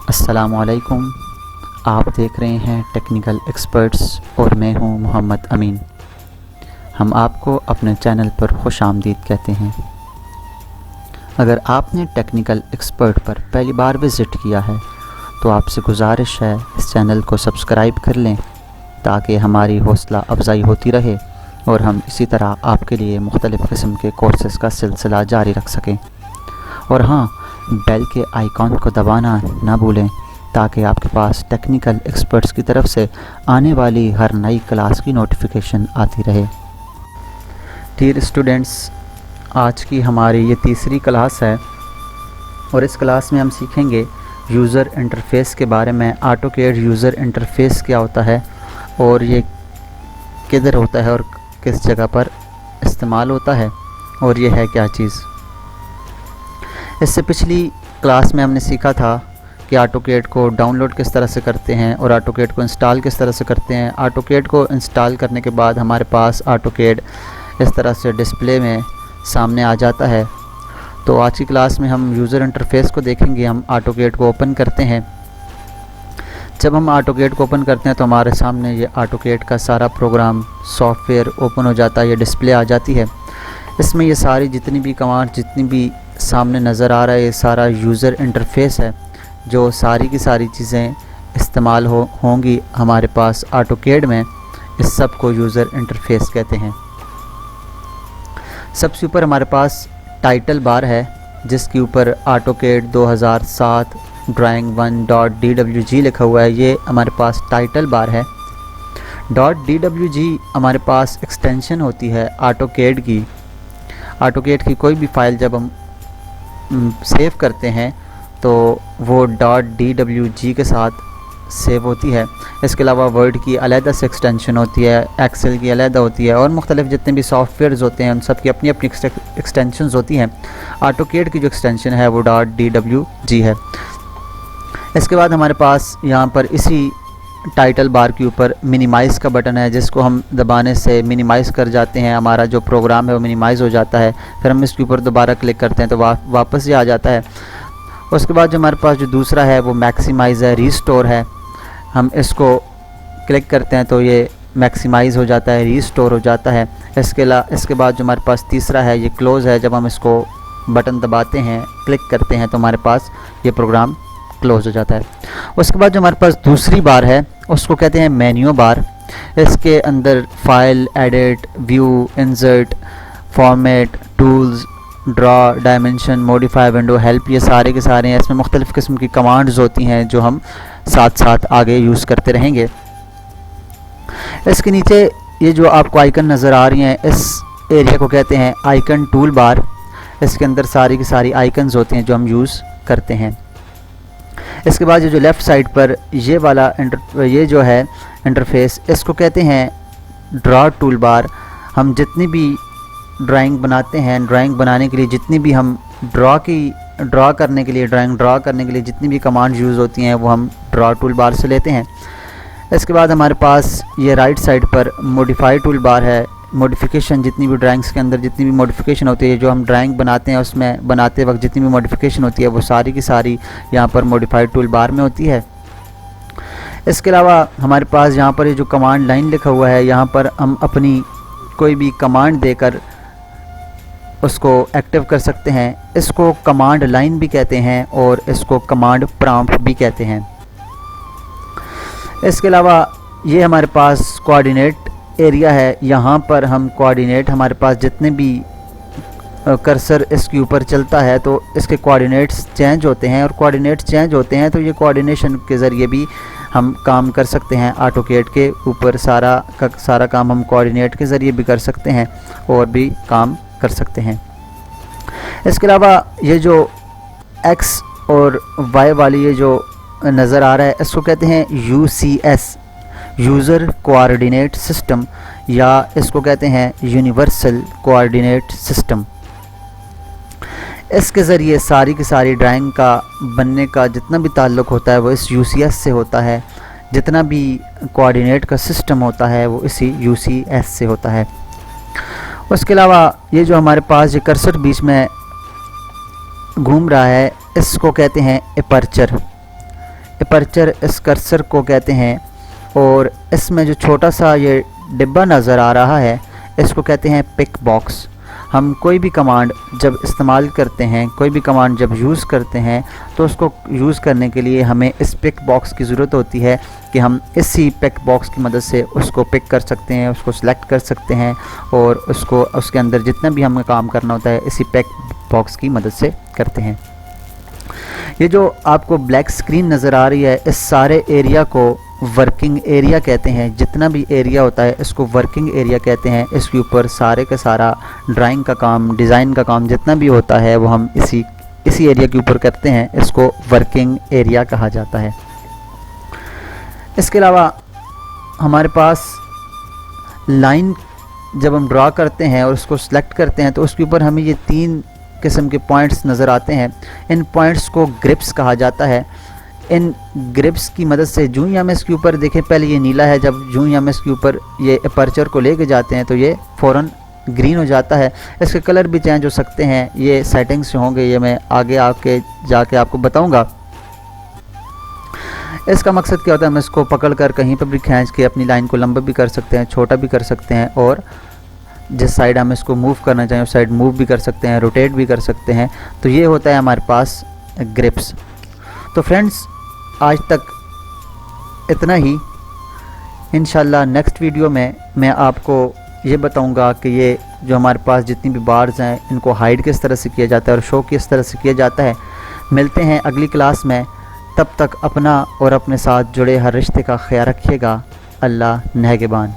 अस्सलामुअलैकुम। आप देख रहे हैं टेक्निकल एक्सपर्ट्स और मैं हूं मोहम्मद अमीन। हम आपको अपने चैनल पर खुश आमदीद कहते हैं। अगर आपने टेक्निकल एक्सपर्ट पर पहली बार विज़िट किया है तो आपसे गुजारिश है इस चैनल को सब्सक्राइब कर लें ताकि हमारी हौसला अफजाई होती रहे और हम इसी तरह आपके लिए मुख्तलिफ़ किस्म के कोर्सेज़ का सिलसिला जारी रख सकें। और हाँ, बेल के आइकॉन को दबाना ना भूलें ताकि आपके पास टेक्निकल एक्सपर्ट्स की तरफ से आने वाली हर नई क्लास की नोटिफिकेशन आती रहे। डियर स्टूडेंट्स, आज की हमारी ये तीसरी क्लास है और इस क्लास में हम सीखेंगे यूज़र इंटरफ़ेस के बारे में। ऑटोकैड यूज़र इंटरफ़ेस क्या होता है और ये किधर होता है और किस जगह पर इस्तेमाल होता है और ये है क्या चीज़। इससे पिछली क्लास में हमने सीखा था कि ऑटोकैड को डाउनलोड किस तरह से करते हैं और ऑटोकैड को इंस्टॉल किस तरह से करते हैं। ऑटोकैड को इंस्टॉल करने के बाद हमारे पास ऑटोकैड इस तरह से डिस्प्ले में सामने आ जाता है। तो आज की क्लास में हम यूज़र इंटरफ़ेस को देखेंगे। हम ऑटोकैड को ओपन करते हैं। जब हम ऑटोकैड को ओपन करते हैं तो हमारे सामने ये ऑटोकैड का सारा प्रोग्राम सॉफ्टवेयर ओपन हो जाता है, ये डिस्प्ले आ जाती है। इसमें ये सारी जितनी भी कमांड जितनी भी सामने नज़र आ रहा है ये सारा यूज़र इंटरफ़ेस है, जो सारी की सारी चीज़ें इस्तेमाल होंगी हमारे पास ऑटोकैड में। इस सब को यूज़र इंटरफ़ेस कहते हैं। सबसे ऊपर हमारे पास टाइटल बार है जिसके ऊपर ऑटोकैड 2007 drawing1.dwg लिखा हुआ है। ये हमारे पास टाइटल बार है। .dwg हमारे पास एक्सटेंशन होती है ऑटोकैड की। ऑटोकैड की कोई भी फ़ाइल जब हम सेव करते हैं तो वो .dwg के साथ सेव होती है। इसके अलावा वर्ड की अलहदा से एक्सटेंशन होती है, एक्सेल की अलहदा होती है और मुख्तलिफ़ जितने भी सॉफ्टवेयर्स होते हैं उन सब की अपनी अपनी एक्सटेंशंस होती हैं। ऑटोकैड की जो एक्सटेंशन है वो .dwg है। इसके बाद हमारे पास यहाँ पर इसी टाइटल बार के ऊपर मिनिमाइज़ का बटन है जिसको हम दबाने से मिनिमाइज़ कर जाते हैं। हमारा जो प्रोग्राम है वो मिनिमाइज़ हो जाता है। फिर हम इसके ऊपर दोबारा क्लिक करते हैं तो वापस ये आ जाता है। उसके बाद जो हमारे पास जो दूसरा है वो मैक्सिमाइज़ है, रीस्टोर है। हम इसको क्लिक करते हैं तो ये मैक्सिमाइज़ हो जाता है, रीस्टोर हो जाता है। इसके बाद जो हमारे पास तीसरा है ये क्लोज़ है। जब हम इसको बटन दबाते हैं, क्लिक करते हैं तो हमारे पास ये प्रोग्राम क्लोज़ हो जाता है। उसके बाद जो हमारे पास दूसरी बार है उसको कहते हैं मेन्यू बार। इसके अंदर file, edit, view, insert, format, tools, draw, dimension, modify, window, help, ये सारे के सारे हैं। इसमें मुख्तलिफ़ किस्म की कमांड्स होती हैं जो हम साथ साथ आगे यूज़ करते रहेंगे। इसके नीचे ये जो आपको आइकन नज़र आ रही हैं इस एरिया को कहते हैं आइकन टूल बार। इसके अंदर सारी की सारी आइकन्स होती हैं जो हम यूज़ करते हैं। इसके बाद ये जो लेफ़्ट साइड पर ये वाला ये जो है इंटरफ़ेस, इसको कहते हैं ड्रा टूल बार। हम जितनी भी ड्राइंग बनाते हैं, ड्राइंग बनाने के लिए जितनी भी हम ड्रा करने के लिए जितनी भी कमांड यूज़ होती हैं वो हम ड्रा टूल बार से लेते हैं। इसके बाद हमारे पास ये राइट साइड पर मॉडिफाई टूल बार है। मॉडिफिकेशन, जितनी भी ड्राइंग्स के अंदर जितनी भी मॉडिफिकेशन होती है, जो हम ड्राइंग बनाते हैं उसमें बनाते वक्त जितनी भी मॉडिफिकेशन होती है वो सारी की सारी यहाँ पर मॉडिफाई टूल बार में होती है। इसके अलावा हमारे पास यहाँ पर ये जो कमांड लाइन लिखा हुआ है, यहाँ पर हम अपनी कोई भी कमांड देकर उसको एक्टिव कर सकते हैं। इसको कमांड लाइन भी कहते हैं और इसको कमांड प्रॉम्प्ट भी कहते हैं। इसके अलावा ये हमारे पास कोऑर्डिनेट एरिया है। यहाँ पर हम कोऑर्डिनेट, हमारे पास जितने भी कर्सर इसके ऊपर चलता है तो इसके कोऑर्डिनेट्स चेंज होते हैं और कोऑर्डिनेट्स चेंज होते हैं तो ये कोऑर्डिनेशन के ज़रिए भी हम काम कर सकते हैं। ऑटोकैड के ऊपर सारा काम हम कोऑर्डिनेट के ज़रिए भी कर सकते हैं और भी काम कर सकते हैं। इसके अलावा ये जो एक्स और वाई वाली ये जो नज़र आ रहा है इसको कहते हैं UCS, यूज़र कोऑर्डिनेट सिस्टम, या इसको कहते हैं यूनिवर्सल कोऑर्डिनेट सिस्टम। इसके ज़रिए सारी की सारी ड्राइंग का बनने का जितना भी ताल्लुक़ होता है वो इस UCS से होता है। जितना भी कोऑर्डिनेट का सिस्टम होता है वो इसी UCS से होता है। उसके अलावा ये जो हमारे पास ये कर्सर बीच में घूम रहा है इसको कहते हैं अपर्चर। अपर्चर इस कर्सर को कहते हैं, और इसमें जो छोटा सा ये डिब्बा नज़र आ रहा है इसको कहते हैं पिक बॉक्स। हम कोई भी कमांड जब इस्तेमाल करते हैं, कोई भी कमांड जब यूज़ करते हैं, तो उसको यूज़ करने के लिए हमें इस पिक बॉक्स की ज़रूरत होती है कि हम इसी पिक बॉक्स की मदद से उसको पिक कर सकते हैं, उसको सिलेक्ट कर सकते हैं, और उसको उसके अंदर जितना भी हमें काम करना होता है इसी पिक बॉक्स की मदद से करते हैं। ये जो आपको ब्लैक स्क्रीन नज़र आ रही है, इस सारे एरिया को वर्किंग एरिया कहते हैं। जितना भी एरिया होता है इसको वर्किंग एरिया कहते हैं। इसके ऊपर सारे का सारा ड्राइंग का काम, डिज़ाइन का काम जितना भी होता है वो हम इसी एरिया के ऊपर करते हैं। इसको वर्किंग एरिया कहा जाता है। इसके अलावा हमारे पास लाइन जब हम ड्रा करते हैं और उसको सिलेक्ट करते हैं तो उसके ऊपर हमें ये 3 किस्म के पॉइंट्स नज़र आते हैं। इन पॉइंट्स को ग्रिप्स कहा जाता है। इन ग्रिप्स की मदद से जूं ही हम इसके ऊपर देखें, पहले ये नीला है, जब जूं ही हम इसके ऊपर ये अपर्चर को लेके जाते हैं तो ये फ़ौरन ग्रीन हो जाता है। इसके कलर भी चेंज हो सकते हैं, ये सेटिंग्स होंगे, ये मैं आगे आके जाके आपको बताऊंगा। इसका मकसद क्या होता है, हम इसको पकड़ कर कहीं पर भी खींच के अपनी लाइन को लंबा भी कर सकते हैं, छोटा भी कर सकते हैं, और जिस साइड हम इसको मूव करना चाहें उस साइड मूव भी कर सकते हैं, रोटेट भी कर सकते हैं। तो ये होता है हमारे पास ग्रिप्स। तो फ्रेंड्स, आज तक इतना ही। इंशाल्लाह नेक्स्ट वीडियो में मैं आपको ये बताऊंगा कि ये जो हमारे पास जितनी भी बार्स हैं इनको हाइड किस तरह से किया जाता है और शो किस तरह से किया जाता है। मिलते हैं अगली क्लास में। तब तक अपना और अपने साथ जुड़े हर रिश्ते का ख्याल रखिएगा। अल्लाह नेहगबान।